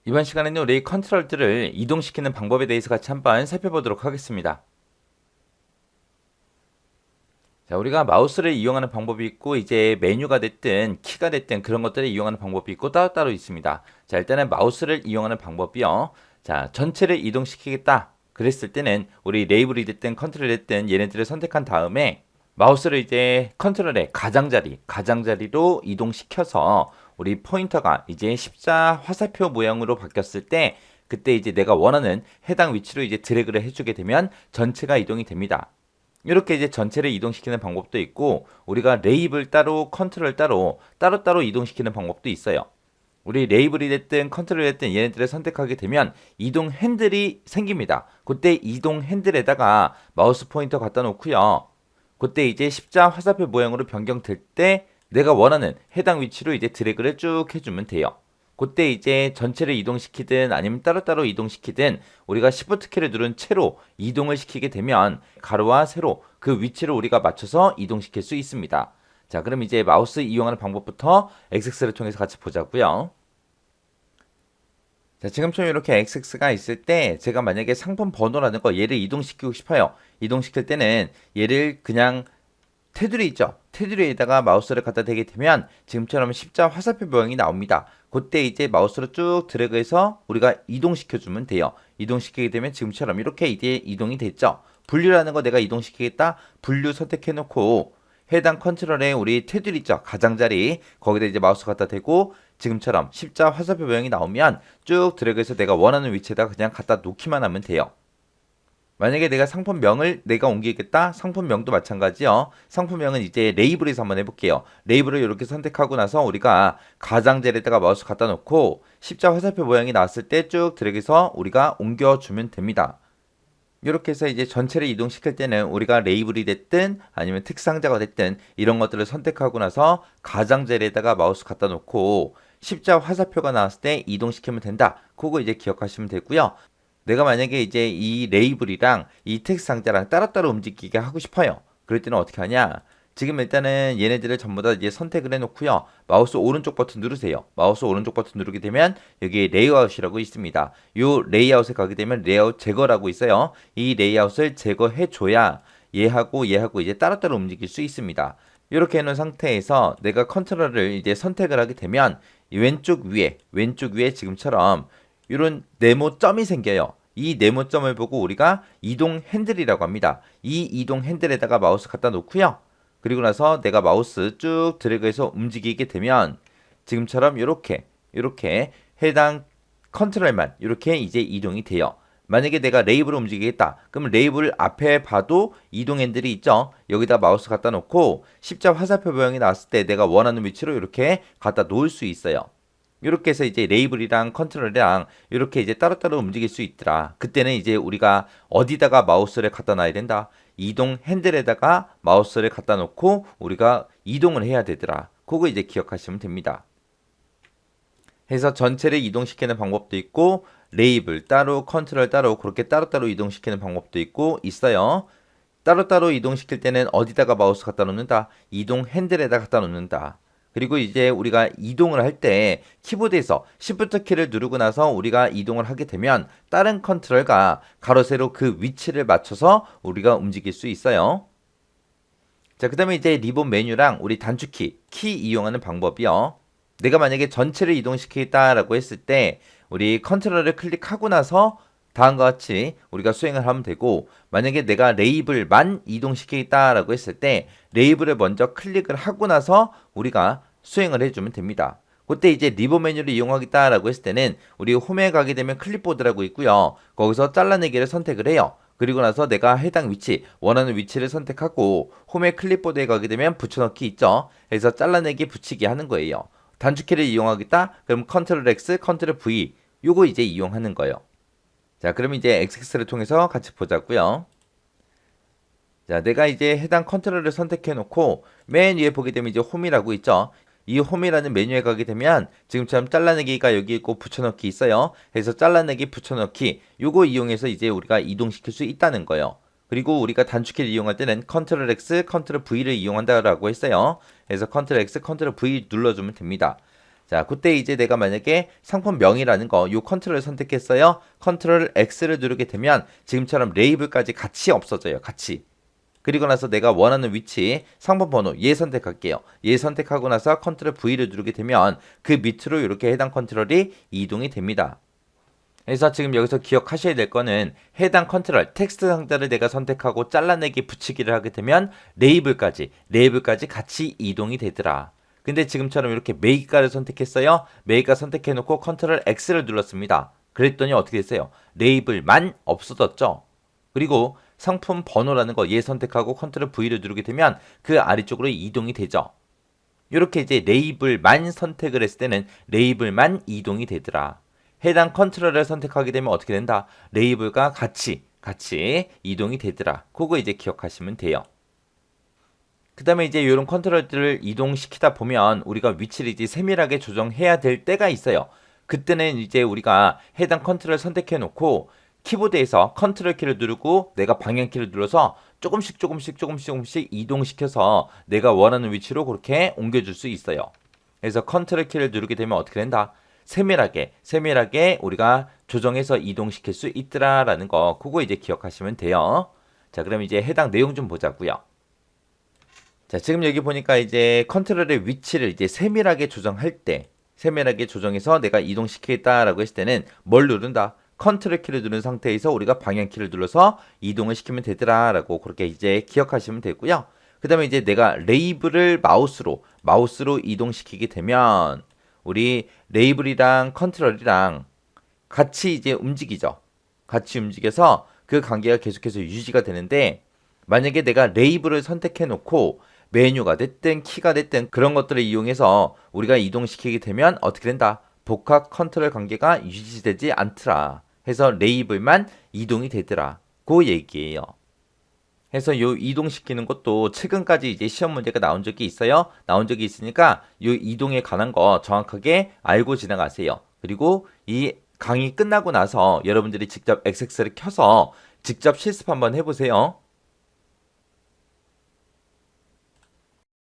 이번 시간에는 우리 컨트롤들을 이동시키는 방법에 대해서 같이 한번 살펴보도록 하겠습니다. 자, 우리가 마우스를 이용하는 방법이 있고 이제 메뉴가 됐든 키가 됐든 그런 것들을 이용하는 방법이 있고 따로따로 있습니다. 자, 일단은 마우스를 이용하는 방법이요. 자, 전체를 이동시키겠다. 그랬을 때는 우리 레이블이 됐든 컨트롤이 됐든 얘네들을 선택한 다음에 마우스를 이제 컨트롤의 가장자리로 이동시켜서 우리 포인터가 이제 십자 화살표 모양으로 바뀌었을 때 그때 이제 내가 원하는 해당 위치로 이제 드래그를 해주게 되면 전체가 이동이 됩니다. 이렇게 이제 전체를 이동시키는 방법도 있고 우리가 레이블 따로 컨트롤 따로 이동시키는 방법도 있어요. 우리 레이블이 됐든 컨트롤이 됐든 얘네들을 선택하게 되면 이동 핸들이 생깁니다. 그때 이동 핸들에다가 마우스 포인터 갖다 놓고요. 그때 이제 십자 화살표 모양으로 변경될 때 내가 원하는 해당 위치로 이제 드래그를 쭉 해주면 돼요. 그때 이제 전체를 이동시키든 아니면 따로따로 이동시키든 우리가 Shift 키를 누른 채로 이동을 시키게 되면 가로와 세로 그 위치를 우리가 맞춰서 이동시킬 수 있습니다. 자, 그럼 이제 마우스 이용하는 방법부터 XX를 통해서 같이 보자고요. 자, 지금처럼 이렇게 XX가 있을 때 제가 만약에 상품 번호라는 거 얘를 이동시키고 싶어요. 이동시킬 때는 얘를 그냥 테두리 있죠. 테두리에다가 마우스를 갖다 대게 되면 지금처럼 십자 화살표 모양이 나옵니다. 그때 이제 마우스로 쭉 드래그해서 우리가 이동시켜주면 돼요. 이동시키게 되면 지금처럼 이렇게 이제 이동이 됐죠. 분류라는 거 내가 이동시키겠다. 분류 선택해놓고 해당 컨트롤에 우리 테두리 있죠. 가장자리 거기다 이제 마우스 갖다 대고 지금처럼 십자 화살표 모양이 나오면 쭉 드래그해서 내가 원하는 위치에다 그냥 갖다 놓기만 하면 돼요. 만약에 내가 상품명을 내가 옮기겠다. 상품명도 마찬가지요. 상품명은 이제 레이블에서 한번 해볼게요. 레이블을 이렇게 선택하고 나서 우리가 가장자리에다가 마우스 갖다 놓고 십자 화살표 모양이 나왔을 때 쭉 드래그해서 우리가 옮겨주면 됩니다. 이렇게 해서 이제 전체를 이동시킬 때는 우리가 레이블이 됐든 아니면 특상자가 됐든 이런 것들을 선택하고 나서 가장자리에다가 마우스 갖다 놓고 십자 화살표가 나왔을 때 이동시키면 된다. 그거 이제 기억하시면 되고요. 내가 만약에 이제 이 레이블이랑 이 텍스트 상자랑 따로따로 움직이게 하고 싶어요. 그럴 때는 어떻게 하냐? 지금 일단은 얘네들을 전부 다 이제 선택을 해놓고요. 마우스 오른쪽 버튼 누르세요. 마우스 오른쪽 버튼 누르게 되면 여기 레이아웃이라고 있습니다. 이 레이아웃에 가게 되면 레이아웃 제거라고 있어요. 이 레이아웃을 제거해줘야 얘하고 이제 따로따로 움직일 수 있습니다. 이렇게 해놓은 상태에서 내가 컨트롤을 이제 선택을 하게 되면 왼쪽 위에 지금처럼 이런 네모점이 생겨요. 이 네모점을 보고 우리가 이동 핸들이라고 합니다. 이 이동 핸들에다가 마우스 갖다 놓고요. 그리고 나서 내가 마우스 쭉 드래그해서 움직이게 되면 지금처럼 이렇게 해당 컨트롤만 이렇게 이제 이동이 돼요. 만약에 내가 레이블을 움직이겠다. 그럼 레이블 앞에 봐도 이동 핸들이 있죠. 여기다 마우스 갖다 놓고 십자 화살표 모양이 나왔을 때 내가 원하는 위치로 이렇게 갖다 놓을 수 있어요. 이렇게 해서 이제 레이블이랑 컨트롤이랑 이렇게 이제 따로따로 움직일 수 있더라. 그때는 이제 우리가 어디다가 마우스를 갖다 놔야 된다. 이동 핸들에다가 마우스를 갖다 놓고 우리가 이동을 해야 되더라. 그거 이제 기억하시면 됩니다. 해서 전체를 이동시키는 방법도 있고 레이블 따로 컨트롤 따로 그렇게 따로따로 이동시키는 방법도 있고 있어요. 따로따로 이동시킬 때는 어디다가 마우스 갖다 놓는다. 이동 핸들에다 갖다 놓는다. 그리고 이제 우리가 이동을 할 때 키보드에서 Shift 키를 누르고 나서 우리가 이동을 하게 되면 다른 컨트롤과 가로 세로 그 위치를 맞춰서 우리가 움직일 수 있어요. 자, 그 다음에 이제 리본 메뉴랑 우리 단축키, 키 이용하는 방법이요. 내가 만약에 전체를 이동시키겠다라고 했을 때 우리 컨트롤을 클릭하고 나서 다음과 같이 우리가 수행을 하면 되고 만약에 내가 레이블만 이동시키겠다라고 했을 때 레이블을 먼저 클릭을 하고 나서 우리가 수행을 해주면 됩니다. 그때 이제 리본 메뉴를 이용하겠다라고 했을 때는 우리 홈에 가게 되면 클립보드라고 있고요. 거기서 잘라내기를 선택을 해요. 그리고 나서 내가 해당 위치, 원하는 위치를 선택하고 홈의 클립보드에 가게 되면 붙여넣기 있죠. 그래서 잘라내기 붙이기 하는 거예요. 단축키를 이용하겠다? 그럼 컨트롤 X, 컨트롤 V 요거 이제 이용하는 거예요. 자, 그럼 이제 XX를 통해서 같이 보자고요. 자, 내가 이제 해당 컨트롤을 선택해 놓고 맨 위에 보게 되면 이제 홈이라고 있죠. 이 홈이라는 메뉴에 가게 되면 지금처럼 잘라내기가 여기 있고 붙여넣기 있어요. 그래서 잘라내기 붙여넣기 요거 이용해서 이제 우리가 이동시킬 수 있다는 거예요. 그리고 우리가 단축키를 이용할 때는 컨트롤 X, 컨트롤 V를 이용한다라고 했어요. 그래서 컨트롤 X, 컨트롤 V 눌러주면 됩니다. 자, 그때 이제 내가 만약에 상품명이라는 거, 요 컨트롤을 선택했어요. 컨트롤 X를 누르게 되면 지금처럼 레이블까지 같이 없어져요. 같이. 그리고 나서 내가 원하는 위치, 상품 번호, 얘 선택할게요. 얘 선택하고 나서 컨트롤 V를 누르게 되면 그 밑으로 이렇게 해당 컨트롤이 이동이 됩니다. 그래서 지금 여기서 기억하셔야 될 거는 해당 컨트롤, 텍스트 상자를 내가 선택하고 잘라내기 붙이기를 하게 되면 레이블까지 같이 이동이 되더라. 근데 지금처럼 이렇게 메이가를 선택했어요. 메이가 선택해놓고 컨트롤 X를 눌렀습니다. 그랬더니 어떻게 됐어요? 레이블만 없어졌죠. 그리고 상품 번호라는 거 얘 선택하고 컨트롤 V를 누르게 되면 그 아래쪽으로 이동이 되죠. 이렇게 이제 레이블만 선택을 했을 때는 레이블만 이동이 되더라. 해당 컨트롤을 선택하게 되면 어떻게 된다? 레이블과 같이 이동이 되더라. 그거 이제 기억하시면 돼요. 그 다음에 이제 이런 컨트롤들을 이동시키다 보면 우리가 위치를 이제 세밀하게 조정해야 될 때가 있어요. 그때는 이제 우리가 해당 컨트롤 선택해 놓고 키보드에서 컨트롤 키를 누르고 내가 방향키를 눌러서 조금씩 이동시켜서 내가 원하는 위치로 그렇게 옮겨줄 수 있어요. 그래서 컨트롤 키를 누르게 되면 어떻게 된다? 세밀하게 우리가 조정해서 이동시킬 수 있더라라는 거, 그거 이제 기억하시면 돼요. 자, 그럼 이제 해당 내용 좀 보자고요. 자, 지금 여기 보니까 이제 컨트롤의 위치를 이제 세밀하게 조정할 때, 세밀하게 조정해서 내가 이동시키겠다라고 했을 때는 뭘 누른다? 컨트롤 키를 누른 상태에서 우리가 방향 키를 눌러서 이동을 시키면 되더라라고 그렇게 이제 기억하시면 되고요. 그 다음에 이제 내가 레이블을 마우스로 이동시키게 되면 우리 레이블이랑 컨트롤이랑 같이 이제 움직이죠. 같이 움직여서 그 관계가 계속해서 유지가 되는데, 만약에 내가 레이블을 선택해 놓고 메뉴가 됐든 키가 됐든 그런 것들을 이용해서 우리가 이동시키게 되면 어떻게 된다? 복합 컨트롤 관계가 유지되지 않더라. 해서 레이블만 이동이 되더라. 그 얘기예요. 해서 요 이동시키는 것도 최근까지 이제 시험 문제가 나온 적이 있어요. 나온 적이 있으니까 요 이동에 관한 거 정확하게 알고 지나가세요. 그리고 이 강의 끝나고 나서 여러분들이 직접 XX를 켜서 직접 실습 한번 해보세요.